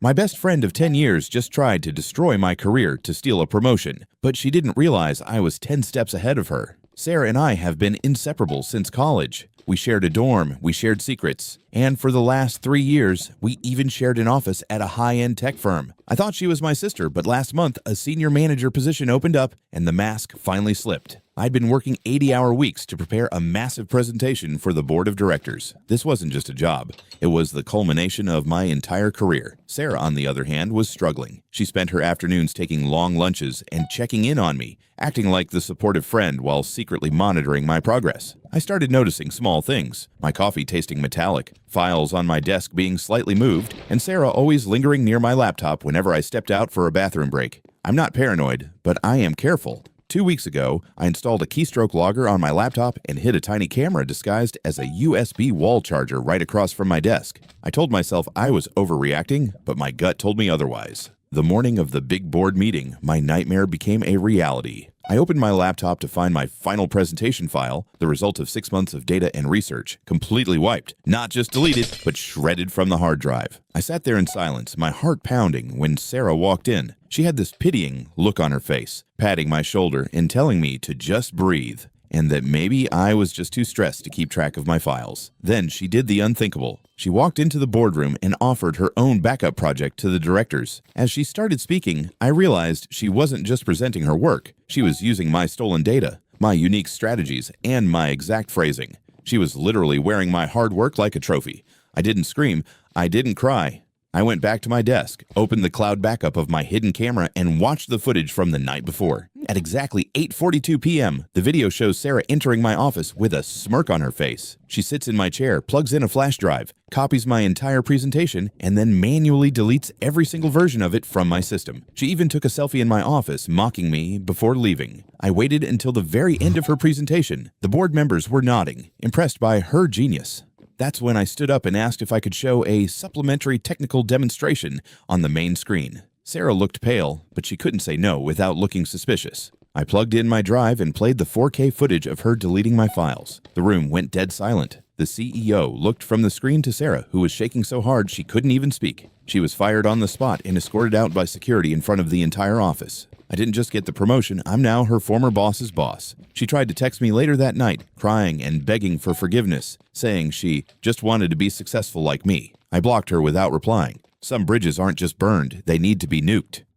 My best friend of 10 years just tried to destroy my career to steal a promotion, but she didn't realize I was 10 steps ahead of her. Sarah and I have been inseparable since college. We shared a dorm, we shared secrets, and for the last 3 years, we even shared an office at a high-end tech firm. I thought she was my sister, but last month, a senior manager position opened up and the mask finally slipped. I'd been working 80-hour weeks to prepare a massive presentation for the board of directors. This wasn't just a job. It was the culmination of my entire career. Sarah, on the other hand, was struggling. She spent her afternoons taking long lunches and checking in on me, acting like the supportive friend while secretly monitoring my progress. I started noticing small things, my coffee tasting metallic, files on my desk being slightly moved, and Sarah always lingering near my laptop whenever I stepped out for a bathroom break. I'm not paranoid, but I am careful. 2 weeks ago, I installed a keystroke logger on my laptop and hid a tiny camera disguised as a USB wall charger right across from my desk. I told myself I was overreacting, but my gut told me otherwise. The morning of the big board meeting, my nightmare became a reality. I opened my laptop to find my final presentation file, the result of 6 months of data and research, completely wiped. Not just deleted, but shredded from the hard drive. I sat there in silence, my heart pounding, when Sarah walked in. She had this pitying look on her face, patting my shoulder and telling me to just breathe, and that maybe I was just too stressed to keep track of my files. Then she did the unthinkable. She walked into the boardroom and offered her own backup project to the directors. As she started speaking, I realized she wasn't just presenting her work. She was using my stolen data, my unique strategies, and my exact phrasing. She was literally wearing my hard work like a trophy. I didn't scream. I didn't cry. I went back to my desk, opened the cloud backup of my hidden camera, and watched the footage from the night before. At exactly 8:42 p.m., the video shows Sarah entering my office with a smirk on her face. She sits in my chair, plugs in a flash drive, copies my entire presentation, and then manually deletes every single version of it from my system. She even took a selfie in my office, mocking me before leaving. I waited until the very end of her presentation. The board members were nodding, impressed by her genius. That's when I stood up and asked if I could show a supplementary technical demonstration on the main screen. Sarah looked pale, but she couldn't say no without looking suspicious. I plugged in my drive and played the 4K footage of her deleting my files. The room went dead silent. The CEO looked from the screen to Sarah, who was shaking so hard she couldn't even speak. She was fired on the spot and escorted out by security in front of the entire office. I didn't just get the promotion, I'm now her former boss's boss. She tried to text me later that night, crying and begging for forgiveness, saying she just wanted to be successful like me. I blocked her without replying. Some bridges aren't just burned, they need to be nuked.